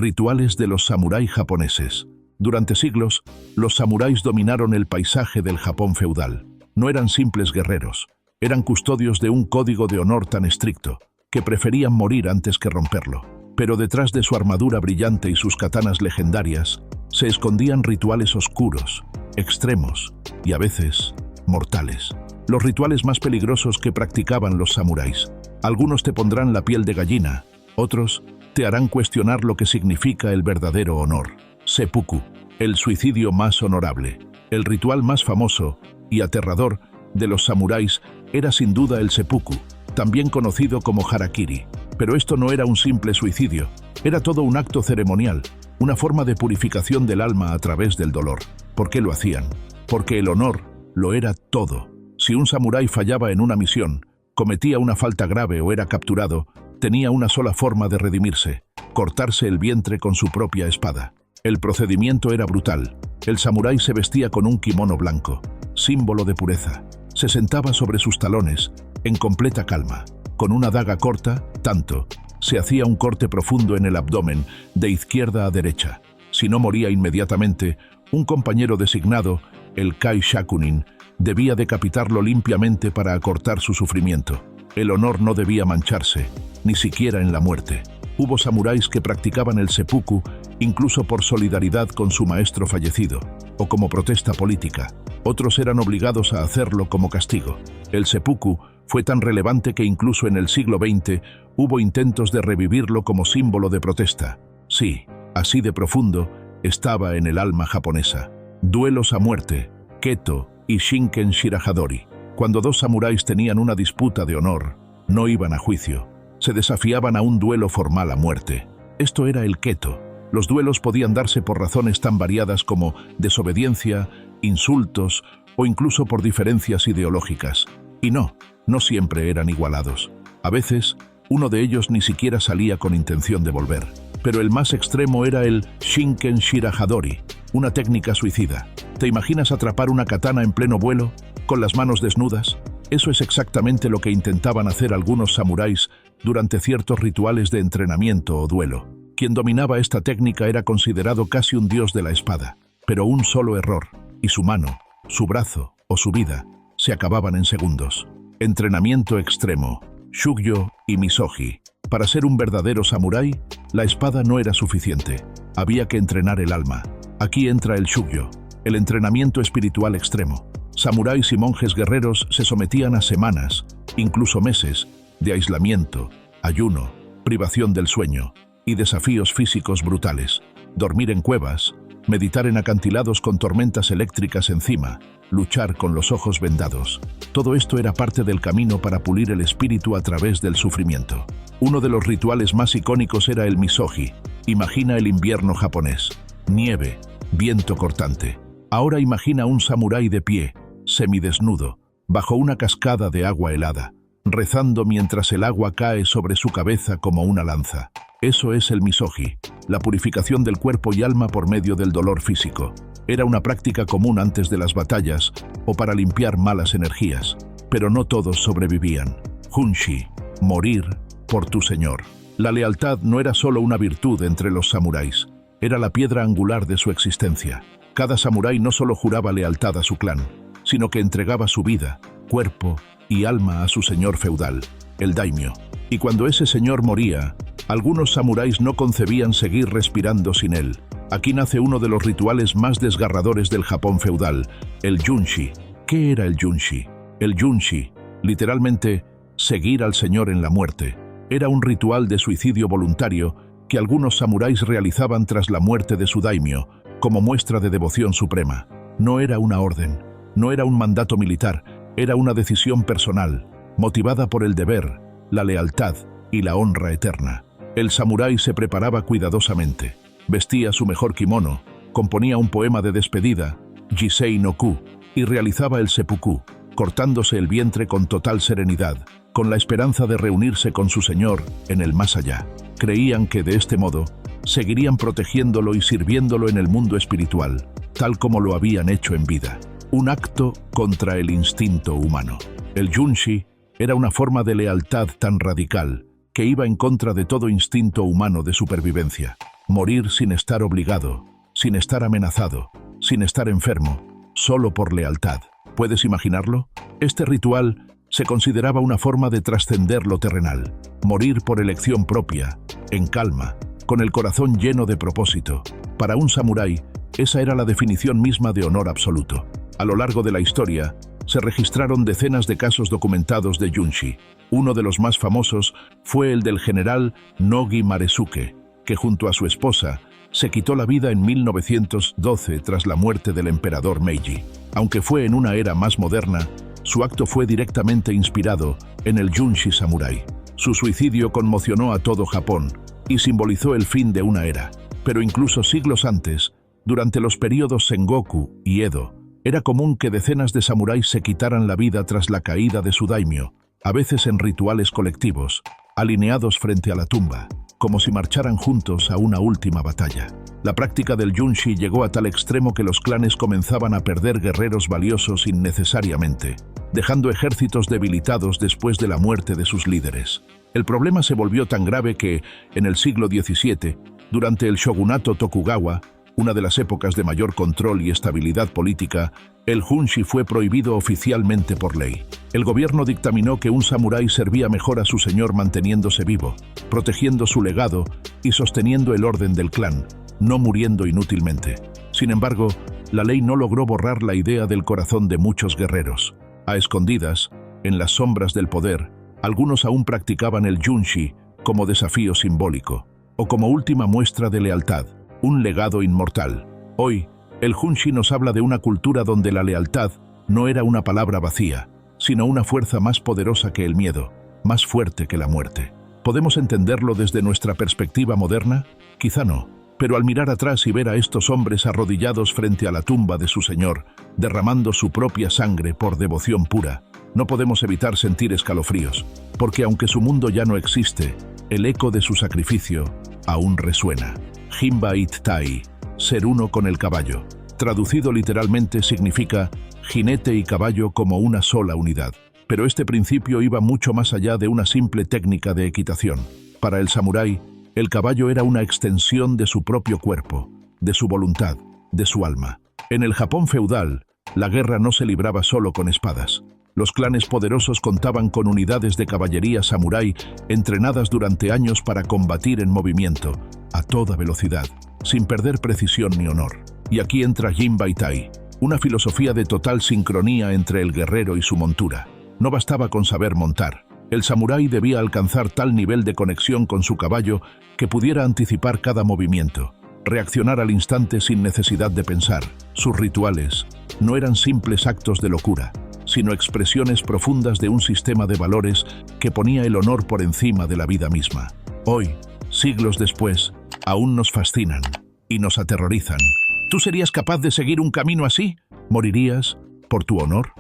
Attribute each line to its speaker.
Speaker 1: Rituales de los samuráis japoneses. Durante siglos, los samuráis dominaron el paisaje del Japón feudal. No eran simples guerreros, eran custodios de un código de honor tan estricto, que preferían morir antes que romperlo. Pero detrás de su armadura brillante y sus katanas legendarias, se escondían rituales oscuros, extremos y a veces mortales. Los rituales más peligrosos que practicaban los samuráis. Algunos te pondrán la piel de gallina, otros te harán cuestionar lo que significa el verdadero honor. Seppuku, el suicidio más honorable. El ritual más famoso y aterrador de los samuráis era sin duda el seppuku, también conocido como harakiri. Pero esto no era un simple suicidio, era todo un acto ceremonial, una forma de purificación del alma a través del dolor. ¿Por qué lo hacían? Porque el honor lo era todo. Si un samurái fallaba en una misión, cometía una falta grave o era capturado, tenía una sola forma de redimirse: cortarse el vientre con su propia espada. El procedimiento era brutal. El samurái se vestía con un kimono blanco, símbolo de pureza. Se sentaba sobre sus talones, en completa calma. Con una daga corta, se hacía un corte profundo en el abdomen, de izquierda a derecha. Si no moría inmediatamente, un compañero designado, el Kai Shakunin, debía decapitarlo limpiamente para acortar su sufrimiento. El honor no debía mancharse, ni siquiera en la muerte. Hubo samuráis que practicaban el seppuku incluso por solidaridad con su maestro fallecido, o como protesta política. Otros eran obligados a hacerlo como castigo. El seppuku fue tan relevante que incluso en el siglo XX hubo intentos de revivirlo como símbolo de protesta. Sí, así de profundo estaba en el alma japonesa. Duelos a muerte, keto y shinken shirahadori. Cuando dos samuráis tenían una disputa de honor, no iban a juicio. Se desafiaban a un duelo formal a muerte. Esto era el keto. Los duelos podían darse por razones tan variadas como desobediencia, insultos o incluso por diferencias ideológicas. Y no siempre eran igualados. A veces, uno de ellos ni siquiera salía con intención de volver. Pero el más extremo era el shinken shirahadori, una técnica suicida. ¿Te imaginas atrapar una katana en pleno vuelo, con las manos desnudas? Eso es exactamente lo que intentaban hacer algunos samuráis durante ciertos rituales de entrenamiento o duelo. Quien dominaba esta técnica era considerado casi un dios de la espada. Pero un solo error, y su mano, su brazo o su vida se acababan en segundos. Entrenamiento extremo, shugyo y misogi. Para ser un verdadero samurái, la espada no era suficiente. Había que entrenar el alma. Aquí entra el shugyo, el entrenamiento espiritual extremo. Samuráis y monjes guerreros se sometían a semanas, incluso meses, de aislamiento, ayuno, privación del sueño y desafíos físicos brutales. Dormir en cuevas, meditar en acantilados con tormentas eléctricas encima, luchar con los ojos vendados. Todo esto era parte del camino para pulir el espíritu a través del sufrimiento. Uno de los rituales más icónicos era el misogi. Imagina el invierno japonés. Nieve, viento cortante. Ahora imagina un samurái de pie, semidesnudo, bajo una cascada de agua helada, rezando mientras el agua cae sobre su cabeza como una lanza. Eso es el misogi, la purificación del cuerpo y alma por medio del dolor físico. Era una práctica común antes de las batallas o para limpiar malas energías, pero no todos sobrevivían. Hunshi, morir por tu señor. La lealtad no era solo una virtud entre los samuráis, era la piedra angular de su existencia. Cada samurái no solo juraba lealtad a su clan, sino que entregaba su vida, cuerpo y alma a su señor feudal, el daimyo. Y cuando ese señor moría, algunos samuráis no concebían seguir respirando sin él. Aquí nace uno de los rituales más desgarradores del Japón feudal, el junshi. ¿Qué era el junshi? El junshi, literalmente, seguir al señor en la muerte, era un ritual de suicidio voluntario que algunos samuráis realizaban tras la muerte de su daimyo, como muestra de devoción suprema. No era una orden, no era un mandato militar, era una decisión personal, motivada por el deber, la lealtad y la honra eterna. El samurái se preparaba cuidadosamente, vestía su mejor kimono, componía un poema de despedida, Jisei no Ku, y realizaba el seppuku, cortándose el vientre con total serenidad, con la esperanza de reunirse con su señor en el más allá. Creían que de este modo seguirían protegiéndolo y sirviéndolo en el mundo espiritual, tal como lo habían hecho en vida. Un acto contra el instinto humano. El junshi era una forma de lealtad tan radical que iba en contra de todo instinto humano de supervivencia. morir sin estar obligado, sin estar amenazado, sin estar enfermo, solo por lealtad. ¿Puedes imaginarlo? Este ritual se consideraba una forma de trascender lo terrenal, morir por elección propia, en calma, con el corazón lleno de propósito. Para un samurái, esa era la definición misma de honor absoluto. A lo largo de la historia, se registraron decenas de casos documentados de junshi. Uno de los más famosos fue el del general Nogi Maresuke, que junto a su esposa se quitó la vida en 1912 tras la muerte del emperador Meiji. Aunque fue en una era más moderna, su acto fue directamente inspirado en el junshi samurái. Su suicidio conmocionó a todo Japón y simbolizó el fin de una era. Pero incluso siglos antes, durante los períodos Sengoku y Edo, era común que decenas de samuráis se quitaran la vida tras la caída de su daimyo, a veces en rituales colectivos, alineados frente a la tumba, como si marcharan juntos a una última batalla. La práctica del junshi llegó a tal extremo que los clanes comenzaban a perder guerreros valiosos innecesariamente, dejando ejércitos debilitados después de la muerte de sus líderes. El problema se volvió tan grave que, en el siglo XVII, durante el shogunato Tokugawa, una de las épocas de mayor control y estabilidad política, el junshi fue prohibido oficialmente por ley. El gobierno dictaminó que un samurái servía mejor a su señor manteniéndose vivo, protegiendo su legado y sosteniendo el orden del clan, no muriendo inútilmente. Sin embargo, la ley no logró borrar la idea del corazón de muchos guerreros. A escondidas, en las sombras del poder, algunos aún practicaban el junshi como desafío simbólico, o como última muestra de lealtad, un legado inmortal. Hoy, el junshi nos habla de una cultura donde la lealtad no era una palabra vacía, sino una fuerza más poderosa que el miedo, más fuerte que la muerte. ¿Podemos entenderlo desde nuestra perspectiva moderna? Quizá no, pero al mirar atrás y ver a estos hombres arrodillados frente a la tumba de su señor, derramando su propia sangre por devoción pura, no podemos evitar sentir escalofríos, porque aunque su mundo ya no existe, el eco de su sacrificio aún resuena. Jinba Ittai, ser uno con el caballo. Traducido literalmente significa jinete y caballo como una sola unidad. Pero este principio iba mucho más allá de una simple técnica de equitación. Para el samurái, el caballo era una extensión de su propio cuerpo, de su voluntad, de su alma. En el Japón feudal, la guerra no se libraba solo con espadas. Los clanes poderosos contaban con unidades de caballería samurái entrenadas durante años para combatir en movimiento, a toda velocidad, sin perder precisión ni honor. Y aquí entra Jinba Ittai, una filosofía de total sincronía entre el guerrero y su montura. No bastaba con saber montar. El samurái debía alcanzar tal nivel de conexión con su caballo que pudiera anticipar cada movimiento, reaccionar al instante sin necesidad de pensar. Sus rituales no eran simples actos de locura, sino expresiones profundas de un sistema de valores que ponía el honor por encima de la vida misma. Hoy, siglos después, aún nos fascinan y nos aterrorizan. ¿Tú serías capaz de seguir un camino así? ¿Morirías por tu honor?